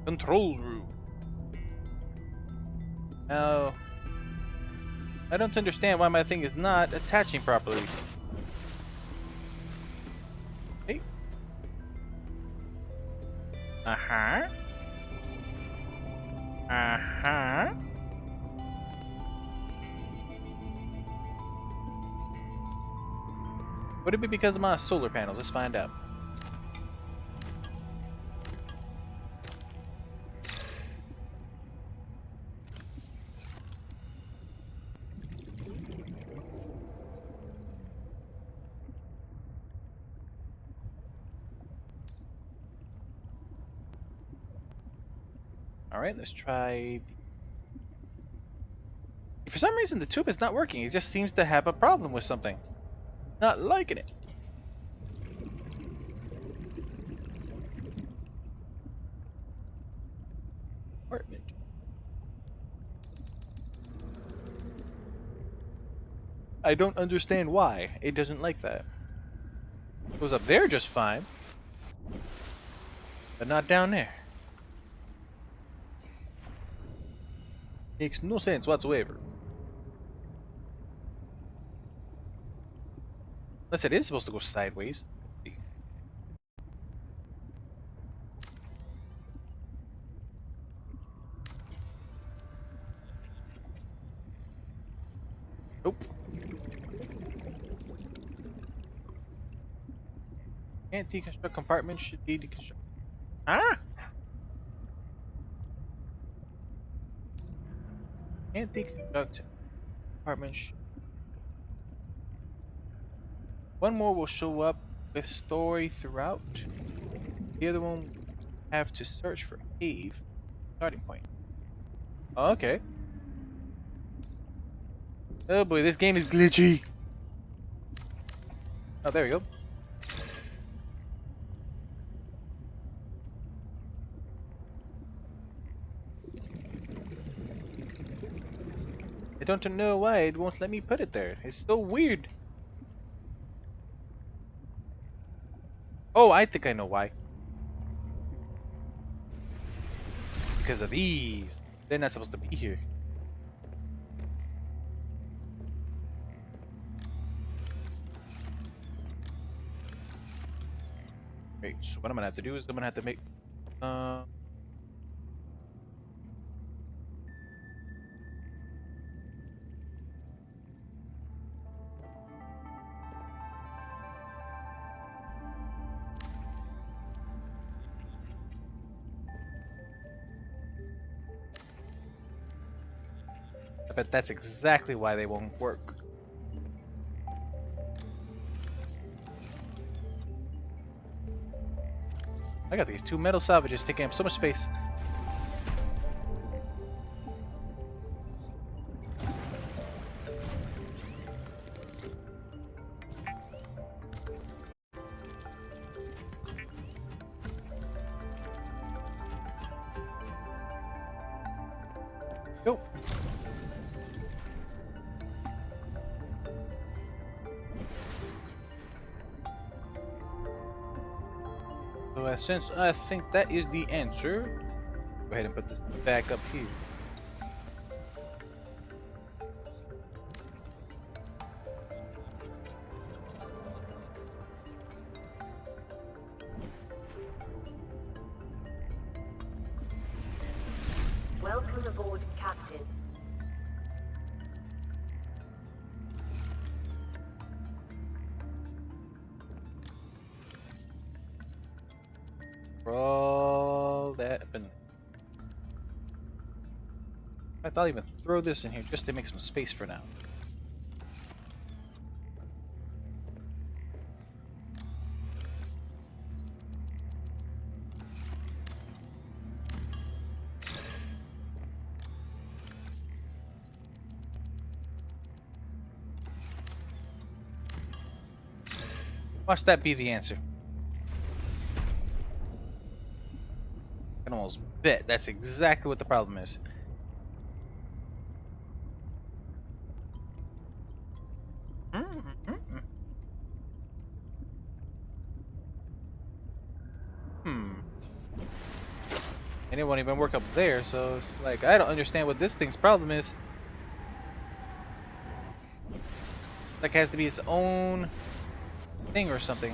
Control room. Now, I don't understand why my thing is not attaching properly. Hey. Uh-huh. Uh-huh. Would it be because of my solar panels? Let's find out. Alright, let's try... For some reason, the tube is not working. It just seems to have a problem with something. Not liking it. Apartment. I don't understand why it doesn't like that. It goes up there just fine, but not down there. Makes no sense whatsoever. Unless it is supposed to go sideways. Nope. Can't deconstruct compartments, should be deconstructed. Ah! Can't deconstruct compartments. One more will show up with story throughout. The other one have to search for cave starting point. Oh, okay. Oh boy, this game is glitchy. Oh, there we go. I don't know why it won't let me put it there. It's so weird. Oh, I think I know why. Because of these. They're not supposed to be here. Great, so what I'm gonna have to do is I'm gonna have to make I bet that's exactly why they won't work. I got these two metal salvages taking up so much space. Go. So since I think that is the answer, go ahead and put this back up here. Welcome aboard, Captain. Roll that up in. I thought I'd even throw this in here just to make some space for now. Watch that be the answer. I can almost bet that's exactly what the problem is. Hmm. And it won't even work up there, so it's like, I don't understand what this thing's problem is. Like, it has to be its own thing or something.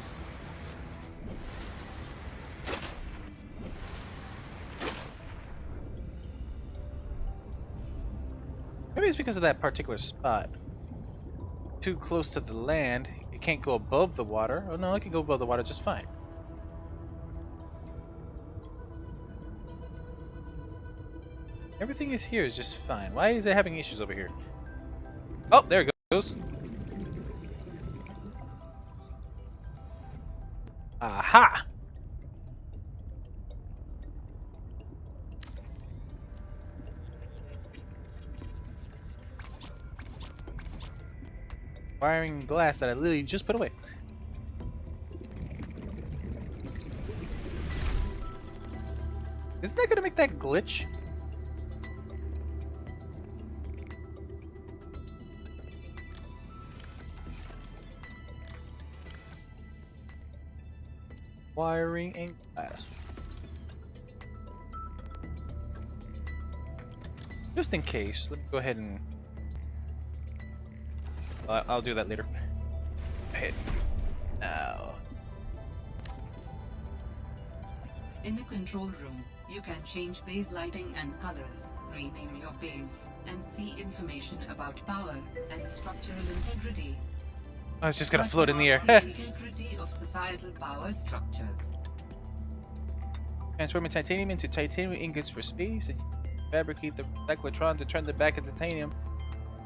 Maybe it's because of that particular spot. Too close to the land, it can't go above the water. Oh no, it can go above the water just fine. Everything is here is just fine. Why is it having issues over here? Oh, there it goes. Aha! Wiring glass that I literally just put away. Isn't that gonna make that glitch? Wiring and glass. Just in case, let me go ahead and... I'll do that later. Ahead. Now. In the control room, you can change base lighting and colors, rename your base, and see information about power and structural integrity. Oh, it's just gonna float in the Mark air. the integrity of societal power structures. Transforming titanium into titanium ingots for space, and fabricate the cyclotron to turn them back into titanium.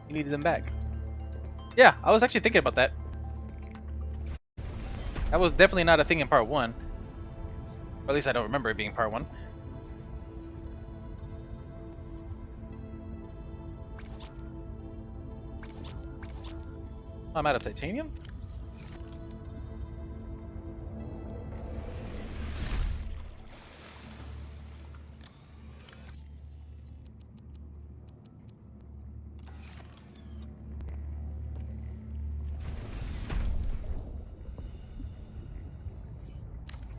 You needed them back. Yeah, I was actually thinking about that. That was definitely not a thing in part 1. Or at least I don't remember it being part 1. I'm out of titanium?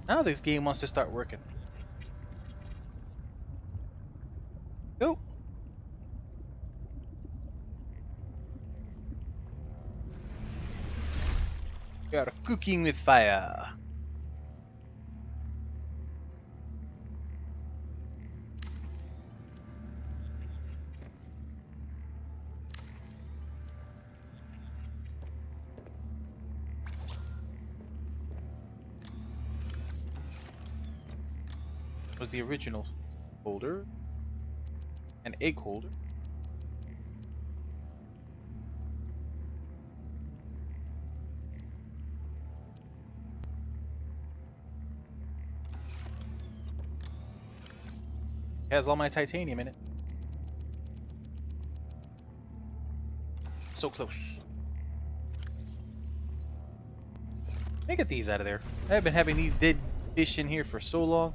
Now this game wants to start working. Go. We are cooking with fire. Was the original holder. An egg holder. It has all my titanium in it. So close. Let me get these out of there. I've been having these dead fish in here for so long.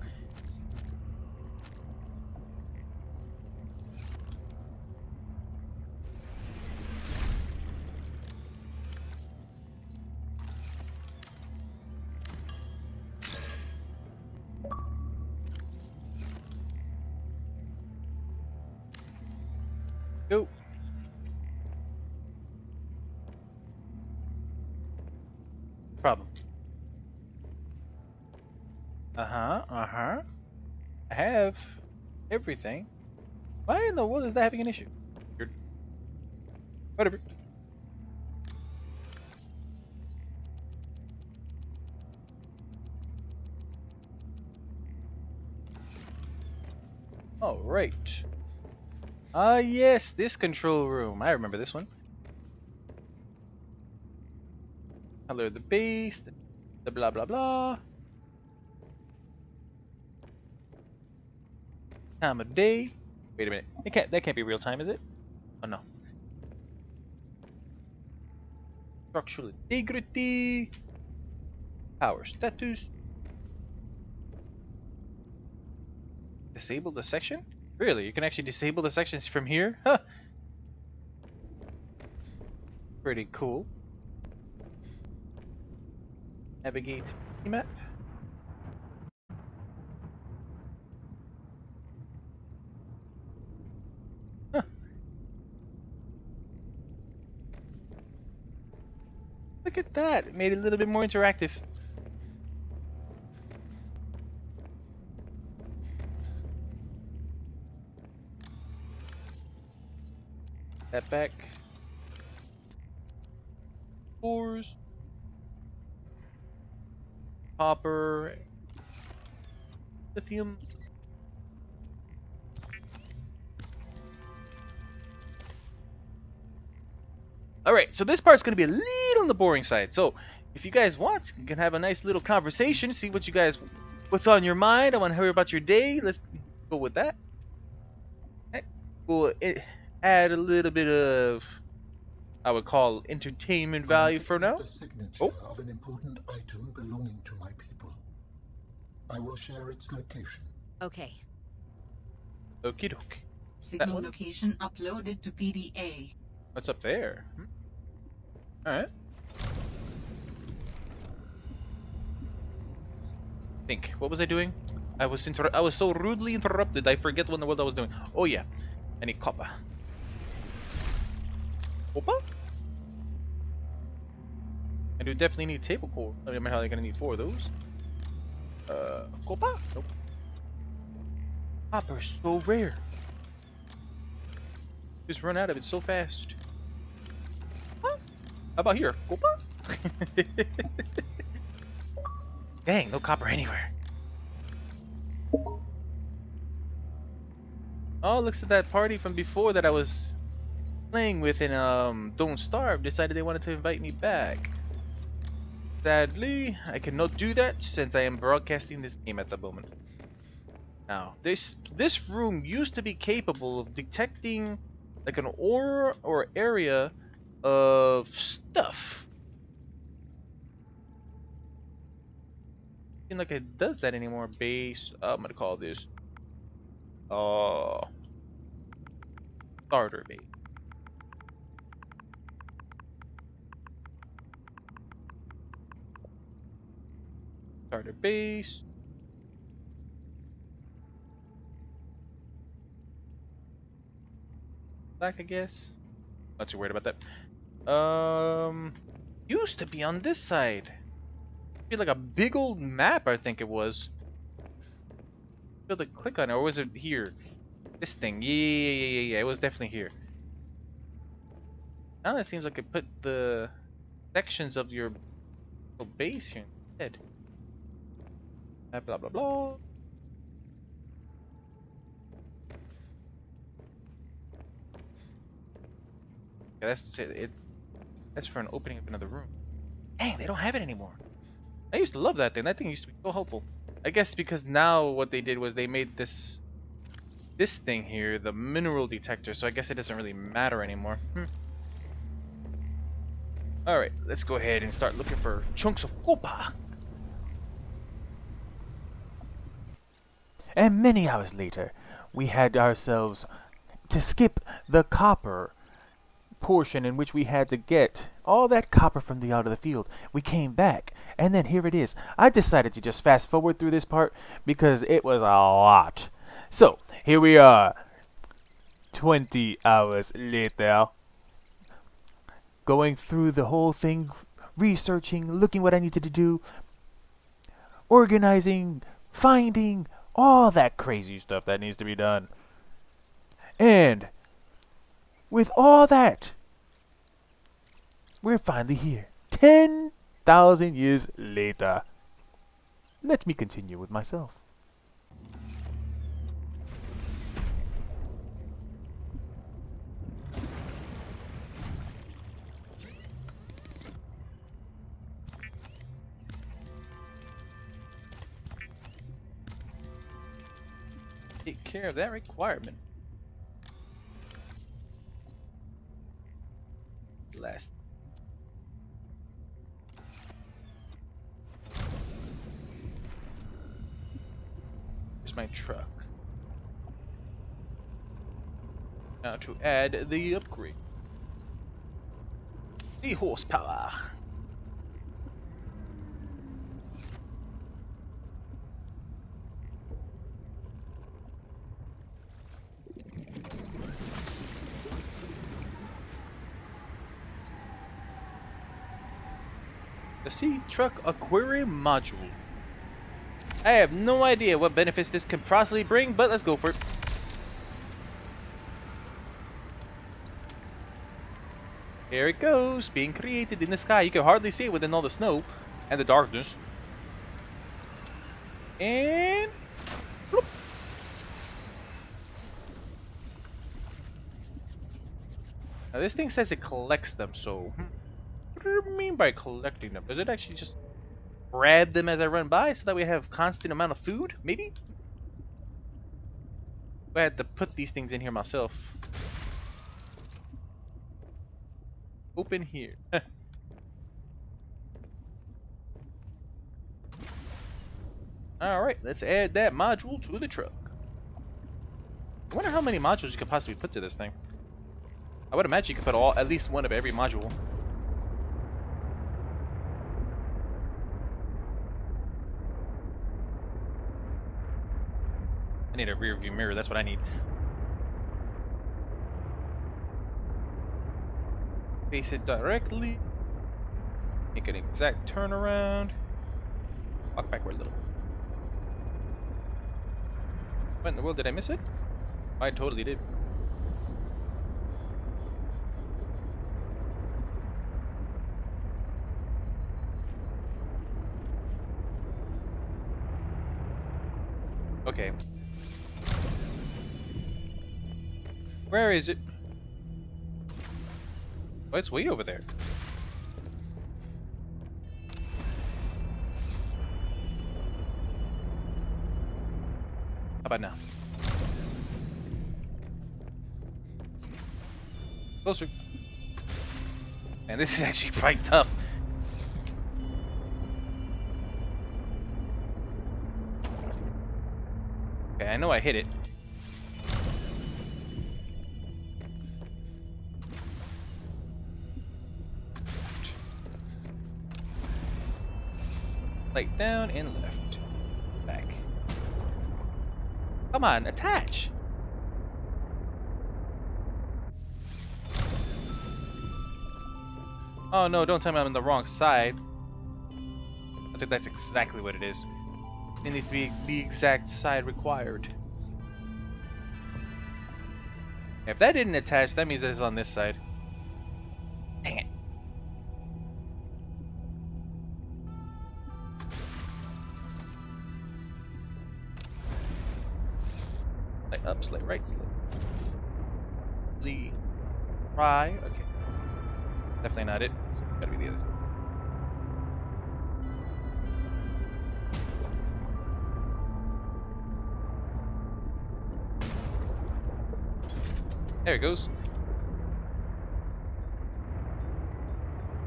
Go. Problem. I have everything. Why in the world is that having an issue? Weird. Whatever. All right. Ah, yes, this control room. I remember this one. Color of the base, the blah blah blah. Time of day. Wait a minute. That can't be real time, is it? Oh no. Structural integrity. Power status. Disable the section? Really? You can actually disable the sections from here? Huh. Pretty cool. Navigate map. look at that. It made it a little bit more interactive. That back. Cores. Copper. Lithium. Alright, so this part's going to be a little on the boring side. So, if you guys want, you can have a nice little conversation, see what you guys, what's on your mind. I want to hear about your day. Let's go with that. We'll add a little bit of, I would call, entertainment value for now. The signature of an important item belonging to my people. I will share its location. Okay. Okie doke. Signal location uploaded to PDA. What's up there? Alright. Think. What was I doing? I was so rudely interrupted. I forget what I was doing. Oh yeah. I need copper. Copper? I do definitely need table core. I mean, how are they gonna need 4 of those? Copper? Nope. Copper is so rare. Just run out of it so fast. Huh? How about here? Copper? Dang, no copper anywhere. Oh, looks at that party from before that I was playing with in Don't Starve decided they wanted to invite me back. Sadly, I cannot do that since I am broadcasting this game at the moment. Now, this room used to be capable of detecting like an aura or area of stuff. Seems like it does that anymore. Base. I'm gonna call this. Starter base. Starter base. Black, I guess. Not too worried about that. Used to be on this side. Be like a big old map, I think it was. Be able to click on it, or was it here? This thing. Yeah. It was definitely here. Now it seems like it put the sections of your base here instead. Blah blah blah. Yeah, that's it. That's for an opening of another room. Dang, they don't have it anymore. I used to love that thing. That thing used to be so helpful. I guess because now what they did was they made this thing here the mineral detector, so I guess it doesn't really matter anymore. Alright, let's go ahead and start looking for chunks of copper. And many hours later, we had ourselves to skip the copper portion in which we had to get all that copper from the out of the field. We came back, and then here it is. I decided to just fast forward through this part because it was a lot. So, here we are, 20 hours later, going through the whole thing, researching, looking what I needed to do, organizing, finding, all that crazy stuff that needs to be done. And with all that, we're finally here. 10,000 years later. Let me continue with myself. Take care of that requirement. Last. Here's my truck. Now to add the upgrade. The horsepower. The Sea Truck Aquarium Module. I have no idea what benefits this could possibly bring, but let's go for it. Here it goes, being created in the sky. You can hardly see it within all the snow and the darkness. And bloop. Now this thing says it collects them, so what do you mean by collecting them? Does it actually just grab them as I run by so that we have constant amount of food? Maybe? I had to put these things in here myself. Open here. Alright, let's add that module to the truck. I wonder how many modules you could possibly put to this thing. I would imagine you could put at least one of every module. I need a rear view mirror, that's what I need. Face it directly. Make an exact turnaround. Walk backward a little. What in the world, did I miss it? I totally did. Okay. Where is it? Oh, it's way over there. How about now? Closer. Man, this is actually quite tough. Okay, I know I hit it. Light down and left. Back. Come on, attach! Oh no, don't tell me I'm on the wrong side. I think that's exactly what it is. It needs to be the exact side required. If that didn't attach, that means it's on this side. Dang it. Slight up, slight right, slight right. Okay. Definitely not it. It's gotta be the other side. There it goes.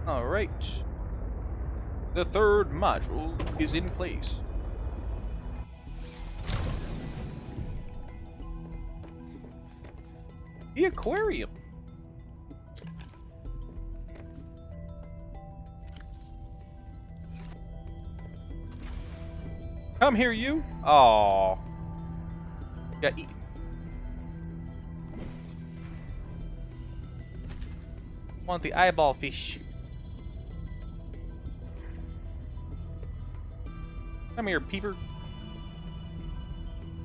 Alright. The third module is in place. The aquarium. Come here, you. Aww. Got eaten. Want the eyeball fish. Come here, peeper.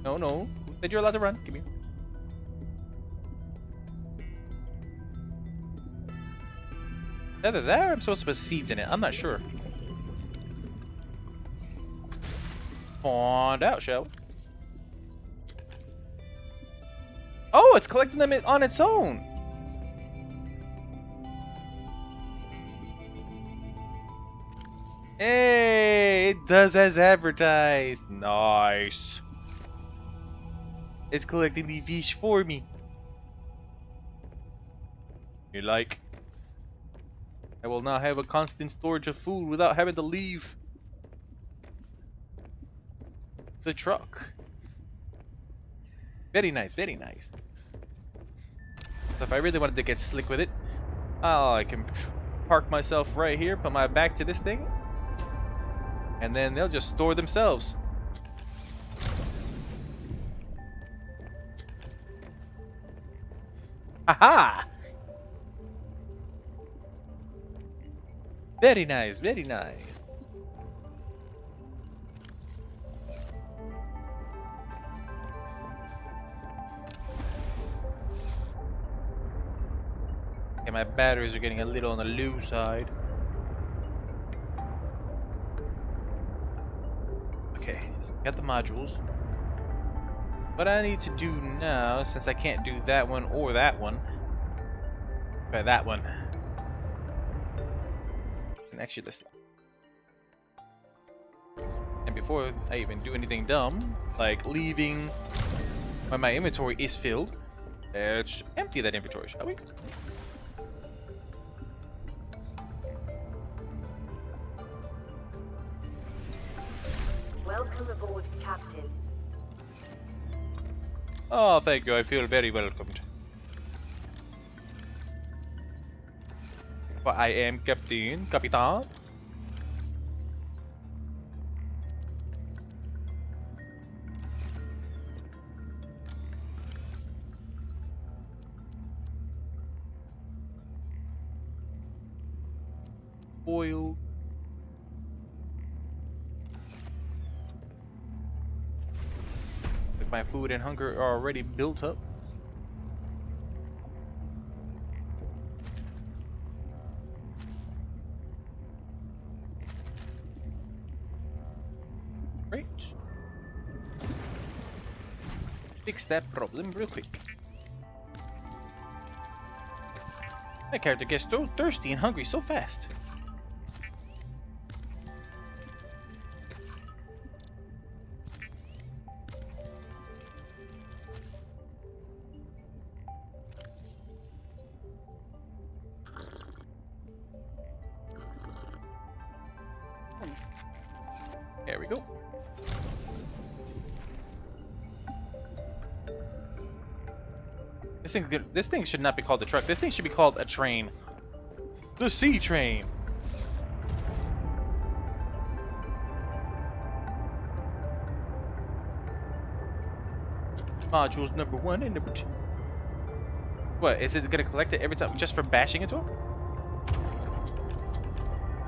No, no. Who said you're allowed to run? Give me. Either that or I'm supposed to put seeds in it. I'm not sure. Find out, shall we? Oh, it's collecting them on its own. Hey, it does as advertised. Nice. It's collecting the fish for me. You like? I will now have a constant storage of food without having to leave the truck. Very nice, very nice. So if I really wanted to get slick with it, I can park myself right here, put my back to this thing, and then they'll just store themselves. Haha! Very nice, very nice. Okay, my batteries are getting a little on the low side. Okay, so got the modules. What I need to do now, since I can't do that one or that one, try that one. And actually, let's see. And before I even do anything dumb, like leaving when my inventory is filled, let's empty that inventory, shall we? Welcome aboard, Captain. Oh, thank you. I feel very welcomed. For I am Capitan. Oil. If my food and hunger are already built up. Great. Fix that problem real quick. My character gets so thirsty and hungry so fast. There we go. This thing should not be called a truck. This thing should be called a train. The sea train. Modules number 1 and number 2. What, is it gonna collect it every time just for bashing into him?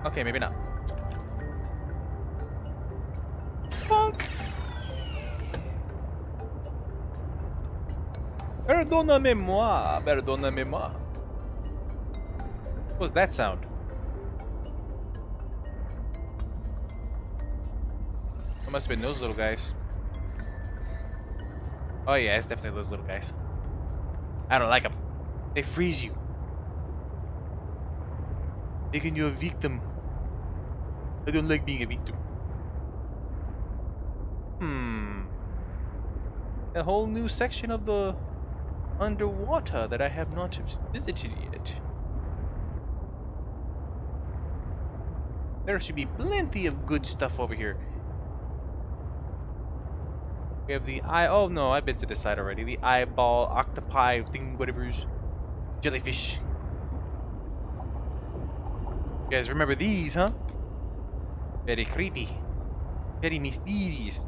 Okay, maybe not. Bonk. Perdóname-moi, perdóname-moi. What was that sound? It must have been those little guys. Oh yeah, it's definitely those little guys. I don't like them. They freeze you. Making you a victim. I don't like being a victim. A whole new section of the underwater that I have not visited yet. There should be plenty of good stuff over here. We have the eye. Oh no, I've been to this side already. The eyeball, octopi, thing, whatever's. Jellyfish. You guys remember these, huh? Very creepy. Very mysterious.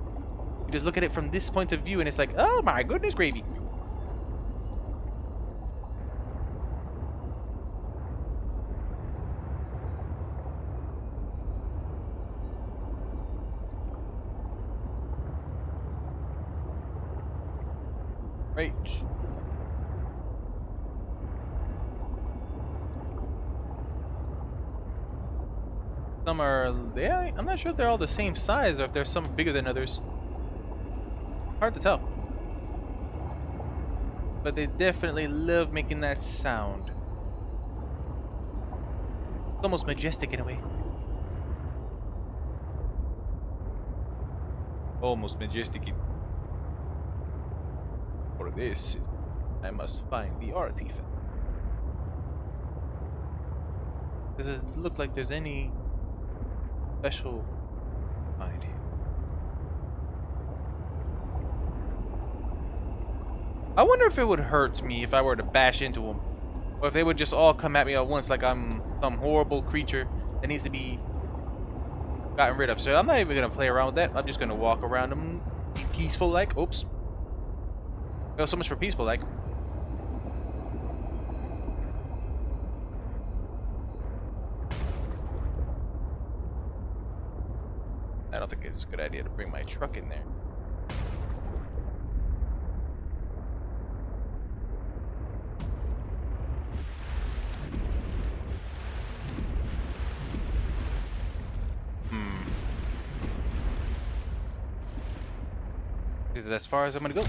You just look at it from this point of view and it's like, oh my goodness gravy. Right. Some are, yeah, I'm not sure if they're all the same size or if there's some bigger than others. Hard to tell. But they definitely love making that sound. It's almost majestic in a way. Almost majestic. For this, I must find the artifact. Does it look like there's any special find here? I wonder if it would hurt me if I were to bash into them. Or if they would just all come at me at once like I'm some horrible creature that needs to be gotten rid of. So I'm not even going to play around with that. I'm just going to walk around them, be peaceful like. Oops. Oh, so much for peaceful like. I don't think it's a good idea to bring my truck in there. This is as far as I'm gonna go.